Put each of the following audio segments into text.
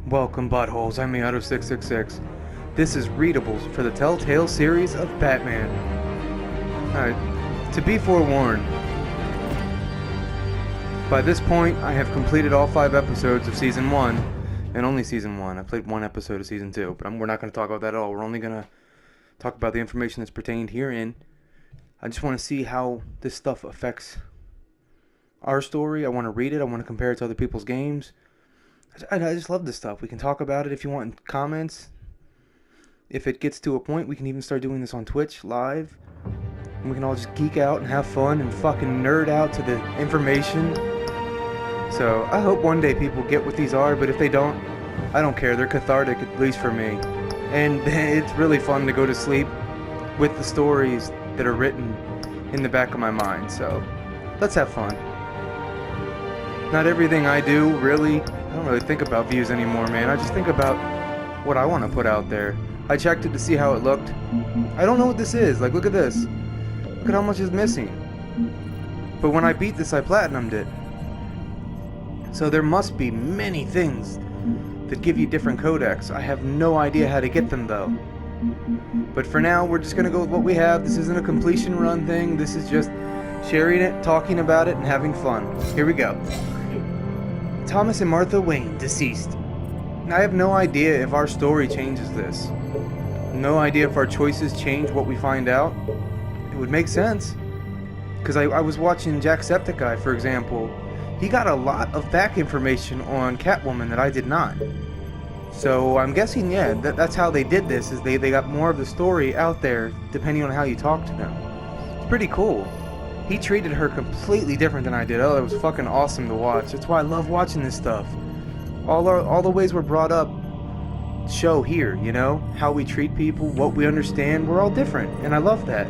Welcome, buttholes. I'm Ayato666. This is Readables for the Telltale series of Batman. Alright, to be forewarned, by this point I have completed all 5 episodes of Season 1, and only Season 1. I played 1 episode of Season 2, but we're not going to talk about that at all. We're only going to talk about the information that's pertained herein. I just want to see how this stuff affects our story. I want to read it. I want to compare it to other people's games. I just love this stuff. We can talk about it if you want in comments. If it gets to a point, we can even start doing this on Twitch live. And we can all just geek out and have fun and fucking nerd out to the information. So I hope one day people get what these are, but if they don't, I don't care. They're cathartic, at least for me. And it's really fun to go to sleep with the stories that are written in the back of my mind. So let's have fun. Not everything I do really... I don't really think about views anymore, man. I just think about what I want to put out there. I checked it to see how it looked. I don't know what this is. Like, look at this. Look at how much is missing. But when I beat this, I platinumed it. So there must be many things that give you different codecs. I have no idea how to get them, though. But for now, we're just going to go with what we have. This isn't a completion run thing. This is just sharing it, talking about it, and having fun. Here we go. Thomas and Martha Wayne, deceased. I have no idea if our story changes this. No idea if our choices change what we find out. It would make sense. Because I was watching Jacksepticeye, for example. He got a lot of back information on Catwoman that I did not. So I'm guessing, yeah, that's how they did this, is they got more of the story out there, depending on how you talk to them. It's pretty cool. He treated her completely different than I did. Oh, it was fucking awesome to watch. That's why I love watching this stuff. All the ways we're brought up show here, you know? How we treat people, what we understand, we're all different, and I love that.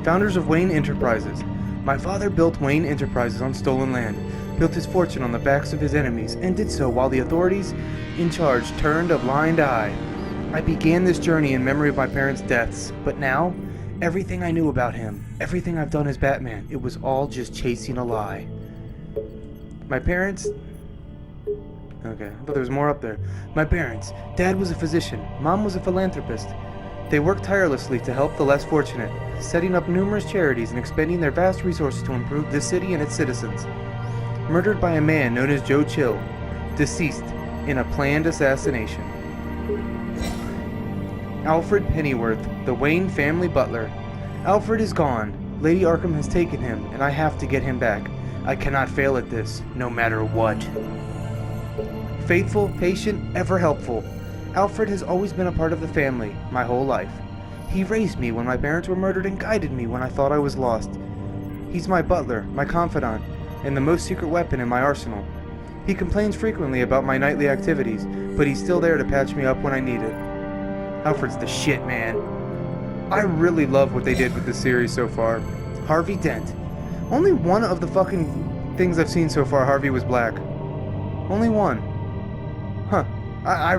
Founders of Wayne Enterprises. My father built Wayne Enterprises on stolen land, built his fortune on the backs of his enemies, and did so while the authorities in charge turned a blind eye. I began this journey in memory of my parents' deaths, but now... everything I knew about him, everything I've done as Batman, it was all just chasing a lie. My parents... okay, I thought there was more up there. My parents. Dad was a physician. Mom was a philanthropist. They worked tirelessly to help the less fortunate, setting up numerous charities and expending their vast resources to improve this city and its citizens. Murdered by a man known as Joe Chill, deceased in a planned assassination. Alfred Pennyworth, the Wayne family butler. Alfred is gone. Lady Arkham has taken him, and I have to get him back. I cannot fail at this, no matter what. Faithful, patient, ever helpful. Alfred has always been a part of the family, my whole life. He raised me when my parents were murdered and guided me when I thought I was lost. He's my butler, my confidant, and the most secret weapon in my arsenal. He complains frequently about my nightly activities, but he's still there to patch me up when I need it. Alfred's the shit, man. I really love what they did with this series so far. Harvey Dent. Only one of the fucking things I've seen so far, Harvey was black. Only one. Huh. I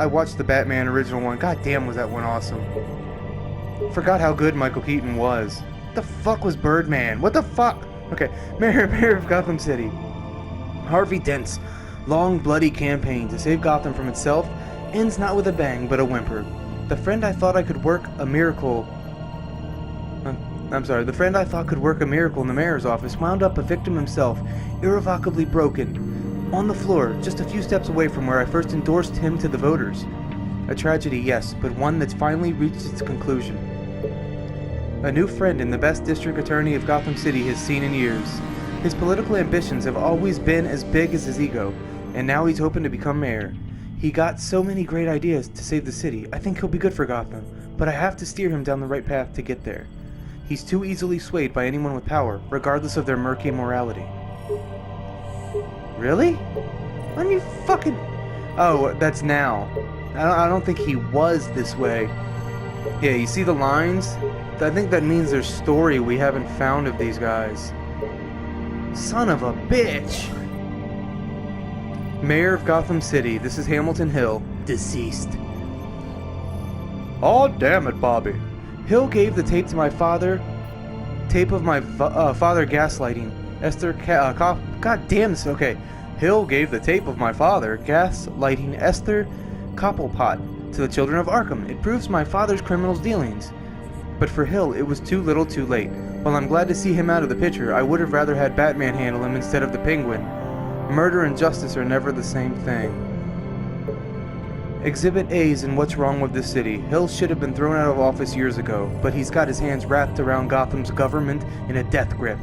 watched the Batman original one. God damn, was that one awesome. Forgot how good Michael Keaton was. What the fuck was Birdman? What the fuck? Okay, Mayor of Gotham City. Harvey Dent's long, bloody campaign to save Gotham from itself ends not with a bang, but a whimper. The friend I thought could work a miracle in the mayor's office wound up a victim himself, irrevocably broken, on the floor, just a few steps away from where I first endorsed him to the voters. A tragedy, yes, but one that's finally reached its conclusion. A new friend in the best district attorney of Gotham City has seen in years. His political ambitions have always been as big as his ego, and now he's hoping to become mayor. He got so many great ideas to save the city. I think he'll be good for Gotham, but I have to steer him down the right path to get there. He's too easily swayed by anyone with power, regardless of their murky morality. Really? Let me fucking... oh, that's now. I don't think he was this way. Yeah, you see the lines? I think that means there's story we haven't found of these guys. Son of a bitch! Mayor of Gotham City, this is Hamilton Hill, deceased. Aw, damn it, Bobby. Hill gave the tape to my father. Tape of my father gaslighting. Esther God damn this, okay. Hill gave the tape of my father gaslighting Esther Copplepot to the children of Arkham. It proves my father's criminal dealings. But for Hill, it was too little too late. While I'm glad to see him out of the picture, I would have rather had Batman handle him instead of the Penguin. Murder and justice are never the same thing. Exhibit A's in What's Wrong with This City. Hill should have been thrown out of office years ago, but he's got his hands wrapped around Gotham's government in a death grip.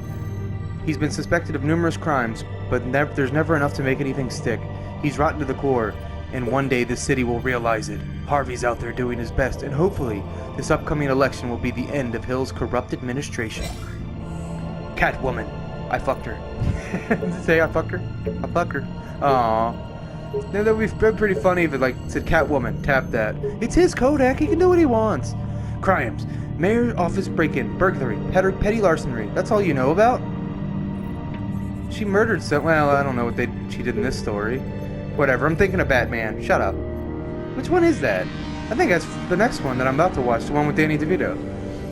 He's been suspected of numerous crimes, but there's never enough to make anything stick. He's rotten to the core, and one day this city will realize it. Harvey's out there doing his best, and hopefully, this upcoming election will be the end of Hill's corrupt administration. Catwoman. I fucked her. Did it say I fucked her? I fucked her. Aww. Now, that would be pretty funny if it said Catwoman, tap that. It's his Kodak, he can do what he wants. Crimes. Mayor's office break-in, burglary, petty larceny. That's all you know about? She murdered well, I don't know what she did in this story. Whatever, I'm thinking of Batman. Shut up. Which one is that? I think that's the next one that I'm about to watch, the one with Danny DeVito.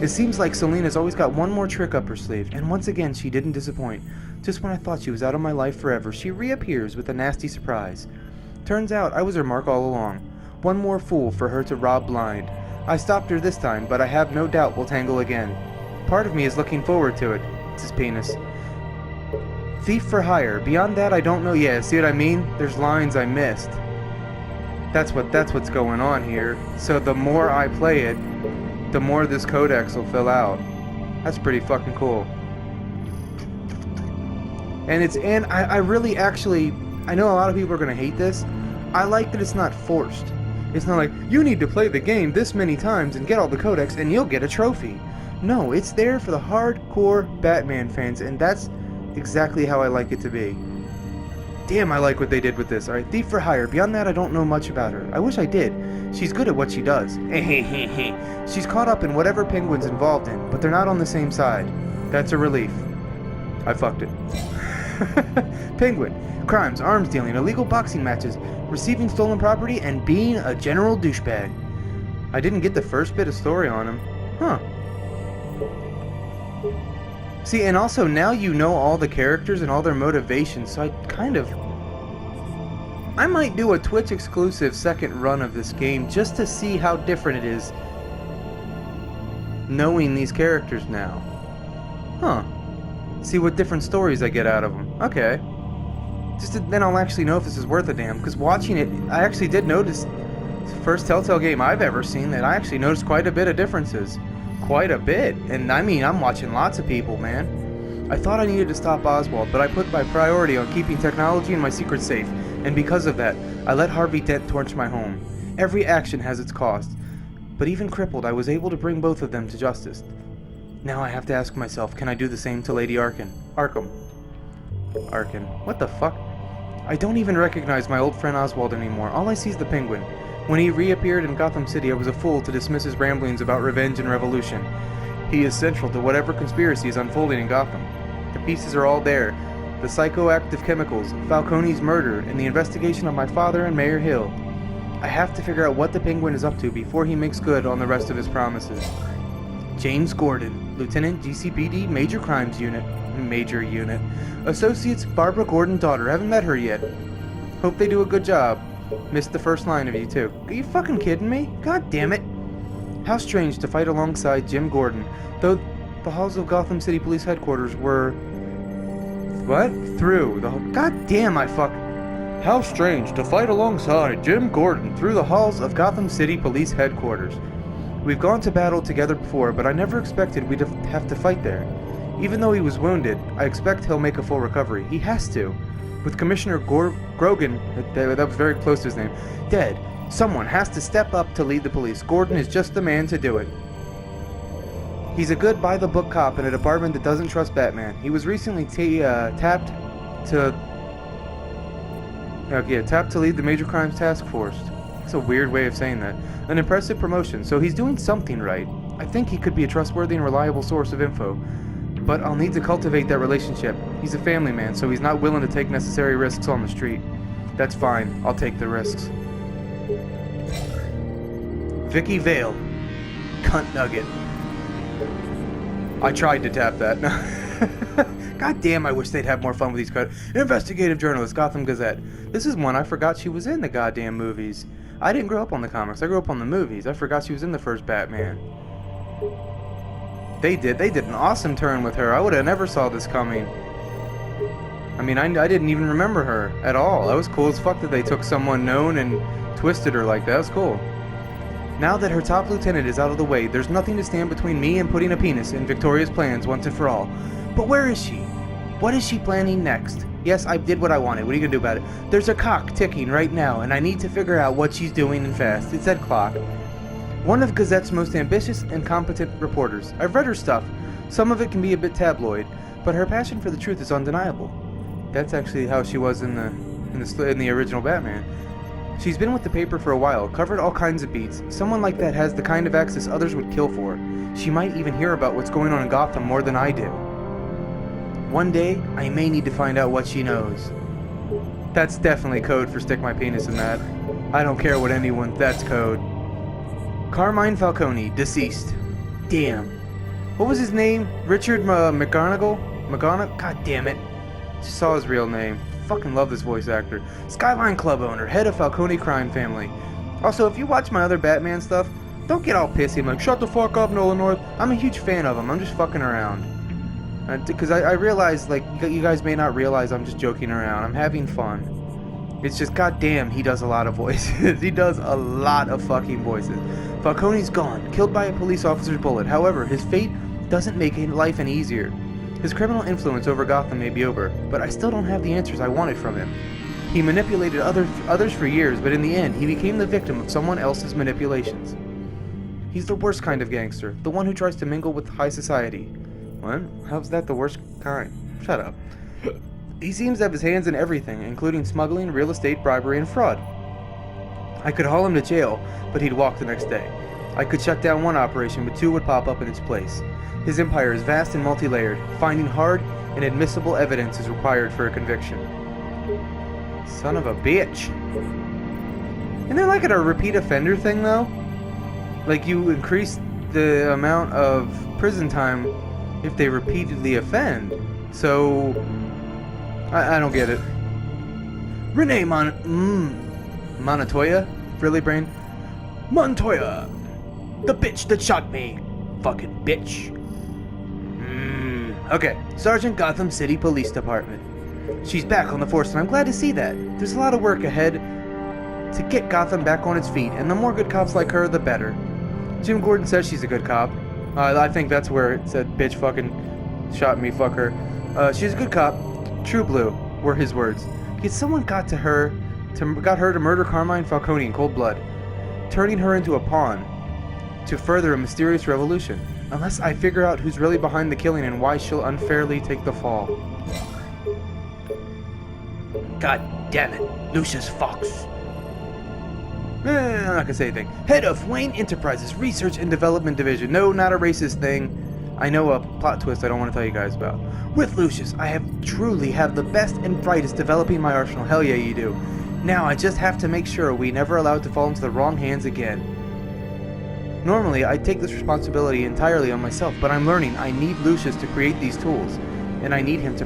It seems like Selina's always got one more trick up her sleeve, and once again she didn't disappoint. Just when I thought she was out of my life forever, she reappears with a nasty surprise. Turns out I was her mark all along. One more fool for her to rob blind. I stopped her this time, but I have no doubt we'll tangle again. Part of me is looking forward to it. It's his penis. Thief for hire. Beyond that, I don't know. Yeah, see what I mean? There's lines I missed. That's what's going on here. So the more I play it, the more this codex will fill out. That's pretty fucking cool. And I really actually, I know a lot of people are gonna hate this. I like that it's not forced. It's not like, you need to play the game this many times and get all the codex and you'll get a trophy. No, it's there for the hardcore Batman fans, and that's exactly how I like it to be. Damn, I like what they did with this. Alright, Thief for hire. Beyond that, I don't know much about her. I wish I did. She's good at what she does. She's caught up in whatever Penguin's involved in, but they're not on the same side. That's a relief. I fucked it. Penguin. Crimes, arms dealing, illegal boxing matches, receiving stolen property, and being a general douchebag. I didn't get the first bit of story on him. Huh. See, and also now you know all the characters and all their motivations, so I might do a Twitch exclusive second run of this game just to see how different it is knowing these characters now. Huh. See what different stories I get out of them. Okay. Then I'll actually know if this is worth a damn, because watching it, I actually did notice, it's the first Telltale game I've ever seen that I actually noticed quite a bit of differences. Quite a bit. And I mean, I'm watching lots of people, man. I thought I needed to stop Oswald, but I put my priority on keeping technology and my secrets safe, and because of that, I let Harvey Dent torch my home. Every action has its cost, but even crippled, I was able to bring both of them to justice. Now I have to ask myself, can I do the same to Lady Arkham? What the fuck? I don't even recognize my old friend Oswald anymore. All I see is the Penguin. When he reappeared in Gotham City, I was a fool to dismiss his ramblings about revenge and revolution. He is central to whatever conspiracy is unfolding in Gotham. The pieces are all there. The psychoactive chemicals, Falcone's murder, and the investigation of my father and Mayor Hill. I have to figure out what the Penguin is up to before he makes good on the rest of his promises. James Gordon, Lieutenant GCPD Major Crimes Unit. Major Unit. Associates Barbara Gordon daughter. Haven't met her yet. Hope they do a good job. Missed the first line of you too. Are you fucking kidding me? God damn it. How strange to fight alongside Jim Gordon, though the halls of Gotham City Police Headquarters were... What? Through the... God damn, I fuck... How strange to fight alongside Jim Gordon through the halls of Gotham City Police Headquarters. We've gone to battle together before, but I never expected we'd have to fight there. Even though he was wounded, I expect he'll make a full recovery. He has to. With Commissioner Grogan, that was very close to his name, dead, someone has to step up to lead the police. Gordon is just the man to do it. He's a good by-the-book cop in a department that doesn't trust Batman. He was recently tapped to lead the Major Crimes Task Force. That's a weird way of saying that. An impressive promotion, so he's doing something right. I think he could be a trustworthy and reliable source of info. But I'll need to cultivate that relationship. He's a family man, so he's not willing to take necessary risks on the street. That's fine. I'll take the risks. Vicky Vale. Cunt nugget. I tried to tap that. God damn, I wish they'd have more fun with these investigative journalists, Gotham Gazette. This is one I forgot she was in the goddamn movies. I didn't grow up on the comics, I grew up on the movies. I forgot she was in the first Batman. They did an awesome turn with her. I would have never saw this coming. I mean, I didn't even remember her at all. That was cool as fuck that they took someone known and twisted her like that. That was cool. Now that her top lieutenant is out of the way, there's nothing to stand between me and putting a penis in Victoria's plans once and for all. But where is she? What is she planning next? Yes, I did what I wanted. What are you gonna do about it? There's a clock ticking right now, and I need to figure out what she's doing and fast. It said clock. One of Gazette's most ambitious and competent reporters. I've read her stuff. Some of it can be a bit tabloid, but her passion for the truth is undeniable. That's actually how she was in the original Batman. She's been with the paper for a while, covered all kinds of beats. Someone like that has the kind of access others would kill for. She might even hear about what's going on in Gotham more than I do. One day, I may need to find out what she knows. That's definitely code for stick my penis in that. I don't care what anyone, that's code. Carmine Falcone, deceased. Damn. What was his name? Richard McGonagall? God damn it. Just saw his real name. Fucking love this voice actor. Skyline Club owner, head of Falcone crime family. Also, if you watch my other Batman stuff, don't get all pissy. I'm like, shut the fuck up, Nolan North. I'm a huge fan of him. I'm just fucking around. Because I realize, like, you guys may not realize I'm just joking around. I'm having fun. It's just, goddamn, he does a lot of voices. He does a lot of fucking voices. Falcone's gone, killed by a police officer's bullet. However, his fate doesn't make life any easier. His criminal influence over Gotham may be over, but I still don't have the answers I wanted from him. He manipulated others for years, but in the end, he became the victim of someone else's manipulations. He's the worst kind of gangster, the one who tries to mingle with high society. What? How's that the worst kind? Shut up. He seems to have his hands in everything, including smuggling, real estate, bribery, and fraud. I could haul him to jail, but he'd walk the next day. I could shut down one operation, but two would pop up in its place. His empire is vast and multi-layered. Finding hard and admissible evidence is required for a conviction. Son of a bitch. Isn't there like a repeat offender thing, though? Like, you increase the amount of prison time if they repeatedly offend. So, I don't get it. Renee Montoya? Really, brain? Montoya! The bitch that shot me! Fucking bitch. Okay, Sergeant Gotham City Police Department. She's back on the force, and I'm glad to see that. There's a lot of work ahead to get Gotham back on its feet, and the more good cops like her, the better. Jim Gordon says she's a good cop. I think that's where it said, bitch fucking shot me, fuck her. She's a good cop. True blue, were his words. Yet someone got her to murder Carmine Falcone in cold blood, turning her into a pawn to further a mysterious revolution. Unless I figure out who's really behind the killing and why she'll unfairly take the fall. God damn it, Lucius Fox. I'm not gonna say anything. Head of Wayne Enterprises Research and Development Division. No, not a racist thing. I know a plot twist I don't want to tell you guys about. With Lucius, I truly have the best and brightest developing my arsenal. Hell yeah, you do. Now I just have to make sure we never allow it to fall into the wrong hands again. Normally, I take this responsibility entirely on myself, but I'm learning I need Lucius to create these tools, and I need him to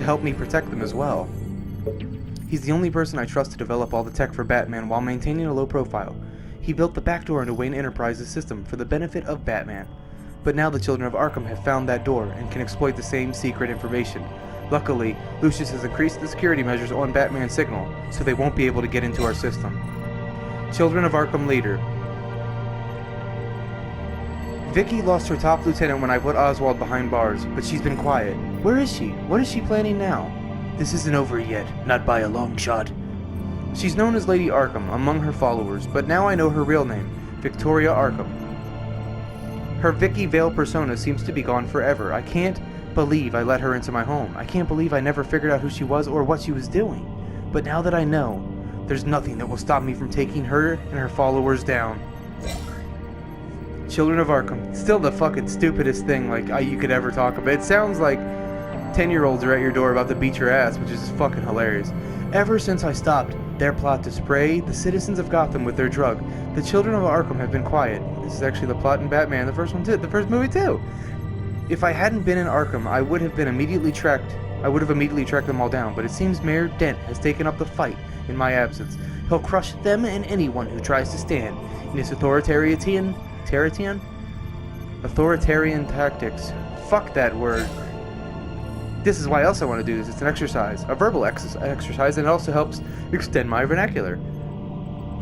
help me protect them as well. He's the only person I trust to develop all the tech for Batman while maintaining a low profile. He built the backdoor into Wayne Enterprises' system for the benefit of Batman. But now the children of Arkham have found that door and can exploit the same secret information. Luckily, Lucius has increased the security measures on Batman's signal, so they won't be able to get into our system. Children of Arkham leader. Vicky lost her top lieutenant when I put Oswald behind bars, but she's been quiet. Where is she? What is she planning now? This isn't over yet, not by a long shot. She's known as Lady Arkham among her followers, but now I know her real name, Victoria Arkham. Her Vicky Vale persona seems to be gone forever. I can't believe I let her into my home. I can't believe I never figured out who she was or what she was doing. But now that I know, there's nothing that will stop me from taking her and her followers down. Children of Arkham. Still the fucking stupidest thing you could ever talk about. It sounds like 10-year-olds are at your door about to beat your ass, which is just fucking hilarious. Ever since I stopped their plot to spray the citizens of Gotham with their drug, the children of Arkham have been quiet. This is actually the plot in Batman, the first movie too. If I hadn't been in Arkham, I would have immediately tracked them all down, but it seems Mayor Dent has taken up the fight in my absence. He'll crush them and anyone who tries to stand in his authoritarian tactics. Fuck that word. This is why else I want to do this. It's an exercise, a verbal exercise, and it also helps extend my vernacular.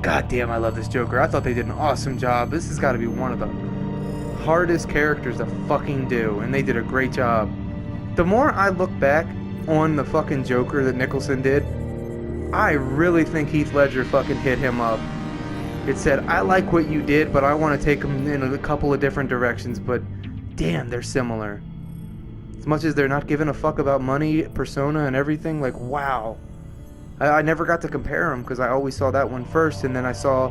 God damn, I love this Joker. I thought they did an awesome job. This has got to be one of the hardest characters to fucking do, and they did a great job. The more I look back on the fucking Joker that Nicholson did, I really think Heath Ledger fucking hit him up. It said, I like what you did, but I want to take them in a couple of different directions, but damn, they're similar. As much as they're not giving a fuck about money, persona, and everything, like, wow. I never got to compare them, because I always saw that one first, and then I saw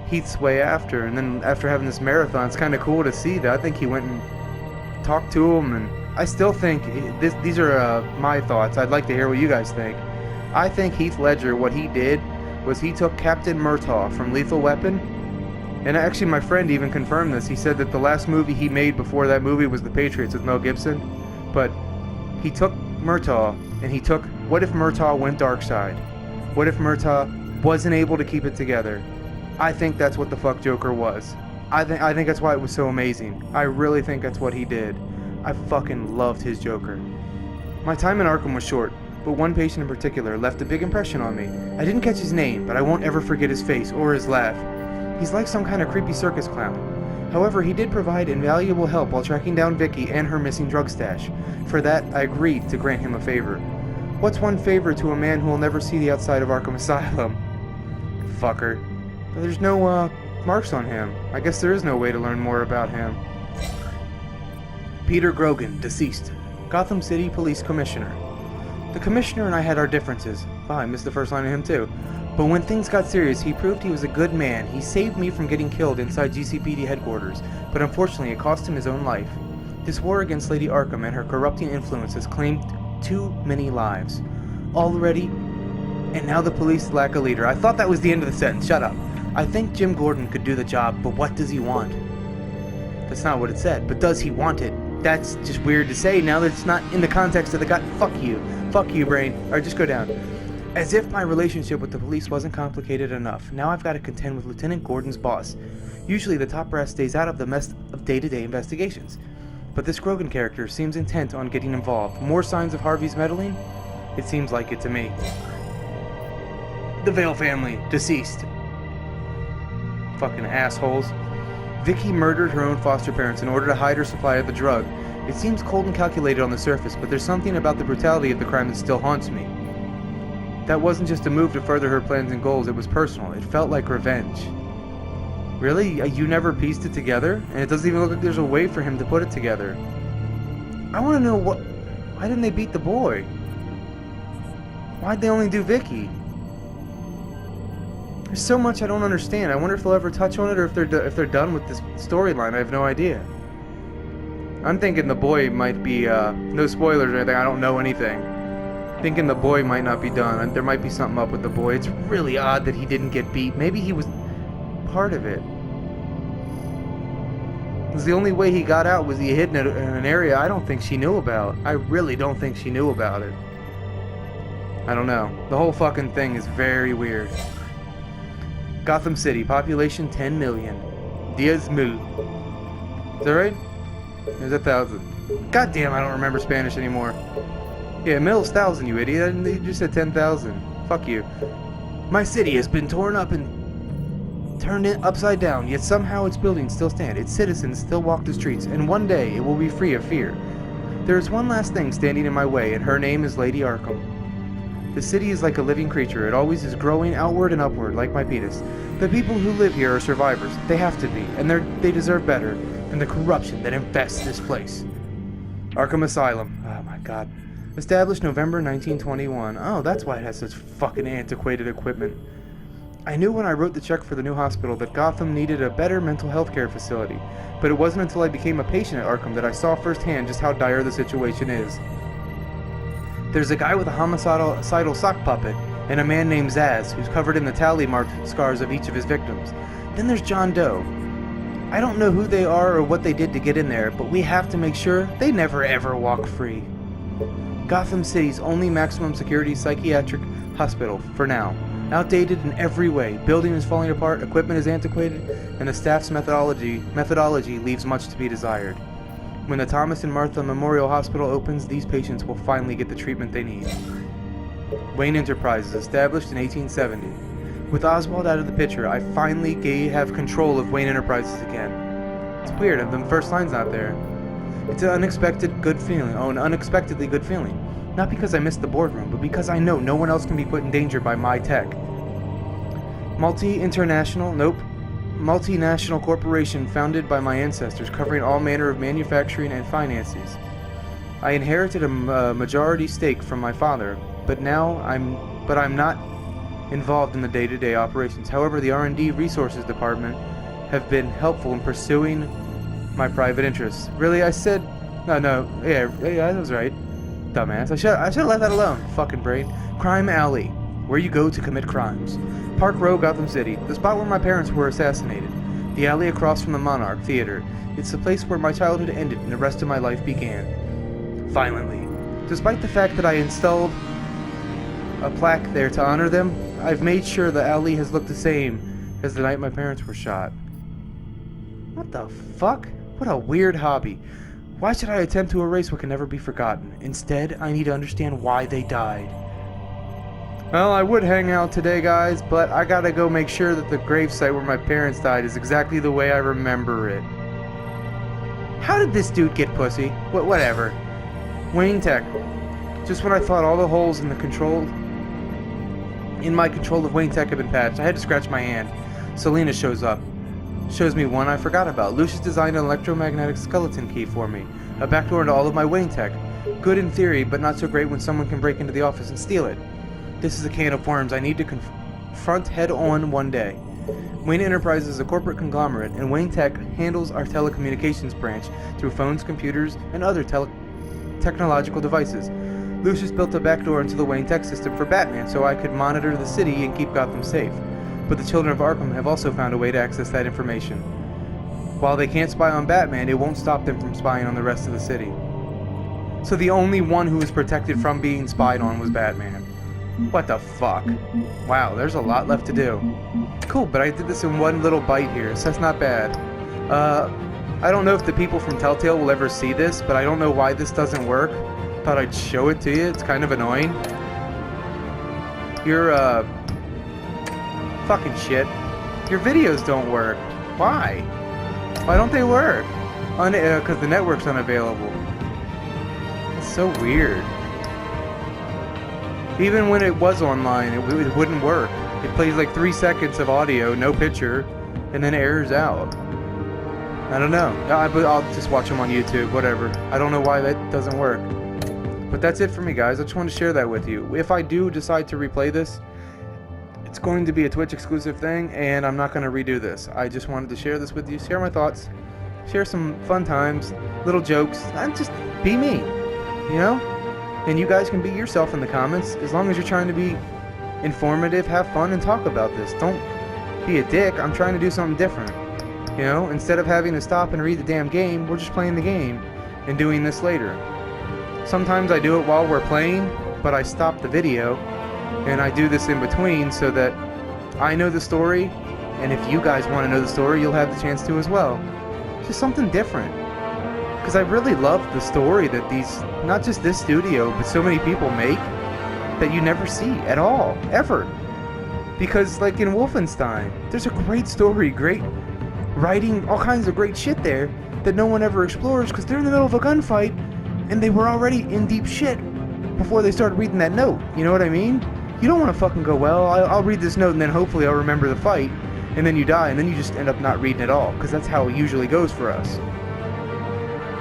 Heath's way after, and then after having this marathon, it's kind of cool to see that. I think he went and talked to him, and I still think, these are my thoughts. I'd like to hear what you guys think. I think Heath Ledger, what he did was he took Captain Murtaugh from Lethal Weapon, and actually my friend even confirmed this. He said that the last movie he made before that movie was The Patriots with Mel Gibson, but he took Murtaugh, and he took, what if Murtaugh went dark side? What if Murtaugh wasn't able to keep it together? I think that's what the fuck Joker was. I think that's why it was so amazing. I really think that's what he did. I fucking loved his Joker. My time in Arkham was short, but one patient in particular left a big impression on me. I didn't catch his name, but I won't ever forget his face or his laugh. He's like some kind of creepy circus clown. However, he did provide invaluable help while tracking down Vicky and her missing drug stash. For that, I agreed to grant him a favor. What's one favor to a man who will never see the outside of Arkham Asylum? Fucker. But there's no, marks on him. I guess there is no way to learn more about him. Peter Grogan, deceased. Gotham City Police Commissioner. The Commissioner and I had our differences. Wow, I missed the first line of him too. But when things got serious, he proved he was a good man. He saved me from getting killed inside GCPD headquarters, but unfortunately it cost him his own life. This war against Lady Arkham and her corrupting influence has claimed too many lives. Already, and now the police lack a leader. I thought that was the end of the sentence. Shut up. I think Jim Gordon could do the job, but what does he want? That's not what it said, but does he want it? That's just weird to say now that it's not in the context of the guy. Fuck you, brain. Alright, just go down. As if my relationship with the police wasn't complicated enough, now I've got to contend with Lieutenant Gordon's boss. Usually the top brass stays out of the mess of day-to-day investigations. But this Grogan character seems intent on getting involved. More signs of Harvey's meddling? It seems like it to me. The Vale family, deceased. Fucking assholes. Vicky murdered her own foster parents in order to hide her supply of the drug. It seems cold and calculated on the surface, but there's something about the brutality of the crime that still haunts me. That wasn't just a move to further her plans and goals, it was personal. It felt like revenge. Really? You never pieced it together? And it doesn't even look like there's a way for him to put it together. I want to know why didn't they beat the boy? Why'd they only do Vicky? There's so much I don't understand. I wonder if they'll ever touch on it or if they're done with this storyline. I have no idea. I'm thinking the boy might be, no spoilers or anything, I don't know anything. Thinking the boy might not be done. There might be something up with the boy. It's really odd that he didn't get beat. Maybe he was part of it. Because the only way he got out was he hid in an area I don't think she knew about. I really don't think she knew about it. I don't know. The whole fucking thing is very weird. Gotham City, population 10 million. 10,000. Is that right? There's 1,000. God damn, I don't remember Spanish anymore. Yeah, mill's 1,000, you idiot. You just said 10,000. Fuck you. My city has been torn up and turned upside down, yet somehow its buildings still stand, its citizens still walk the streets, and one day it will be free of fear. There is one last thing standing in my way, and her name is Lady Arkham. The city is like a living creature. It always is growing outward and upward, like my penis. The people who live here are survivors. They have to be, and they deserve better than the corruption that infests this place. Arkham Asylum. Oh my god. Established November 1921. Oh, that's why it has such fucking antiquated equipment. I knew when I wrote the check for the new hospital that Gotham needed a better mental health care facility, but it wasn't until I became a patient at Arkham that I saw firsthand just how dire the situation is. There's a guy with a homicidal sock puppet, and a man named Zaz, who's covered in the tally marked scars of each of his victims. Then there's John Doe. I don't know who they are or what they did to get in there, but we have to make sure they never ever walk free. Gotham City's only maximum security psychiatric hospital, for now. Outdated in every way, building is falling apart, equipment is antiquated, and the staff's methodology leaves much to be desired. When the Thomas and Martha Memorial Hospital opens, these patients will finally get the treatment they need. Wayne Enterprises, established in 1870. With Oswald out of the picture, I finally have control of Wayne Enterprises again. It's weird, the first line's not there. It's an unexpectedly good feeling. Not because I missed the boardroom, but because I know no one else can be put in danger by my tech. Multinational corporation founded by my ancestors, covering all manner of manufacturing and finances. I inherited a majority stake from my father, but I'm not involved in the day-to-day operations. However, the R&D resources department have been helpful in pursuing my private interests. Really, I said yeah, I was right. Dumbass. I should have left that alone. Fucking brain. Crime Alley, where you go to commit crimes. Park Row, Gotham City, the spot where my parents were assassinated. The alley across from the Monarch Theater. It's the place where my childhood ended and the rest of my life began. Violently. Despite the fact that I installed a plaque there to honor them, I've made sure the alley has looked the same as the night my parents were shot. What the fuck? What a weird hobby. Why should I attempt to erase what can never be forgotten? Instead, I need to understand why they died. Well, I would hang out today, guys, but I gotta go make sure that the gravesite where my parents died is exactly the way I remember it. How did this dude get pussy? Whatever. Wayne Tech. Just when I thought all the holes in my control of Wayne Tech had been patched, I had to scratch my hand. Selena shows up. Shows me one I forgot about. Lucius designed an electromagnetic skeleton key for me. A backdoor into all of my Wayne Tech. Good in theory, but not so great when someone can break into the office and steal it. This is a can of worms I need to confront head-on one day. Wayne Enterprises is a corporate conglomerate, and Wayne Tech handles our telecommunications branch through phones, computers, and other technological devices. Lucius built a backdoor into the Wayne Tech system for Batman so I could monitor the city and keep Gotham safe. But the children of Arkham have also found a way to access that information. While they can't spy on Batman, it won't stop them from spying on the rest of the city. So the only one who was protected from being spied on was Batman. What the fuck? Wow, there's a lot left to do. Cool, but I did this in one little bite here, so that's not bad. I don't know if the people from Telltale will ever see this, but I don't know why this doesn't work. Thought I'd show it to you. It's kind of annoying. Fucking shit. Your videos don't work. Why? Why don't they work? Because the network's unavailable. That's so weird. Even when it was online, it wouldn't work. It plays like 3 seconds of audio, no picture, and then it errors out. I don't know. I'll just watch them on YouTube, whatever. I don't know why that doesn't work. But that's it for me, guys. I just wanted to share that with you. If I do decide to replay this, it's going to be a Twitch exclusive thing, and I'm not going to redo this. I just wanted to share this with you, share my thoughts, share some fun times, little jokes, and just be me, you know? And you guys can be yourself in the comments, as long as you're trying to be informative, have fun, and talk about this. Don't be a dick. I'm trying to do something different, you know? Instead of having to stop and read the damn game, we're just playing the game and doing this later. Sometimes I do it while we're playing, but I stop the video and I do this in between so that I know the story, and if you guys want to know the story, you'll have the chance to as well. Just something different. Because I really love the story that these, not just this studio, but so many people make that you never see at all, ever. Because like in Wolfenstein, there's a great story, great writing, all kinds of great shit there that no one ever explores because they're in the middle of a gunfight and they were already in deep shit before they started reading that note. You know what I mean? You don't want to fucking go, well, I'll read this note and then hopefully I'll remember the fight, and then you die and then you just end up not reading it all, because that's how it usually goes for us.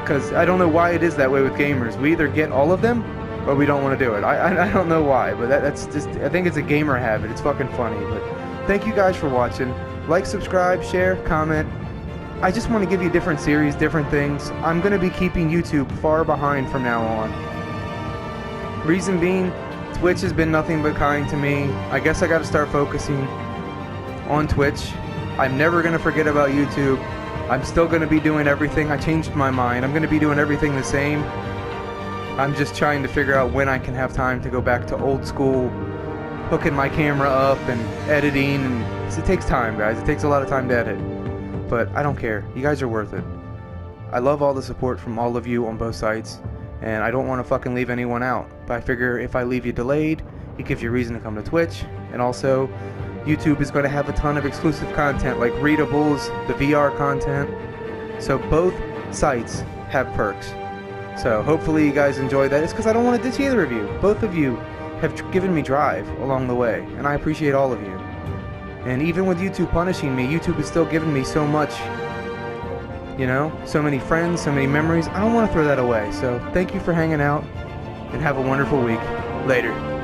Because I don't know why it is that way with gamers. We either get all of them or we don't want to do it. I don't know why, but that's just, I think it's a gamer habit. It's fucking funny. But thank you guys for watching. Like, subscribe, share, comment. I just want to give you different series, different things. I'm going to be keeping YouTube far behind from now on. Reason being, Twitch has been nothing but kind to me. I guess I got to start focusing on Twitch. I'm never going to forget about YouTube. I'm still going to be doing everything. I changed my mind. I'm going to be doing everything the same. I'm just trying to figure out when I can have time to go back to old school, hooking my camera up and editing. And it takes time, guys. It takes a lot of time to edit. But I don't care. You guys are worth it. I love all the support from all of you on both sites, and I don't want to fucking leave anyone out. But I figure if I leave you delayed, it gives you a reason to come to Twitch. And also, YouTube is going to have a ton of exclusive content like Readables, the VR content. So both sites have perks. So hopefully you guys enjoy that. It's because I don't want to ditch either of you. Both of you have given me drive along the way, and I appreciate all of you. And even with YouTube punishing me, YouTube is still giving me so much, you know, so many friends, so many memories. I don't want to throw that away. So thank you for hanging out, and have a wonderful week. Later.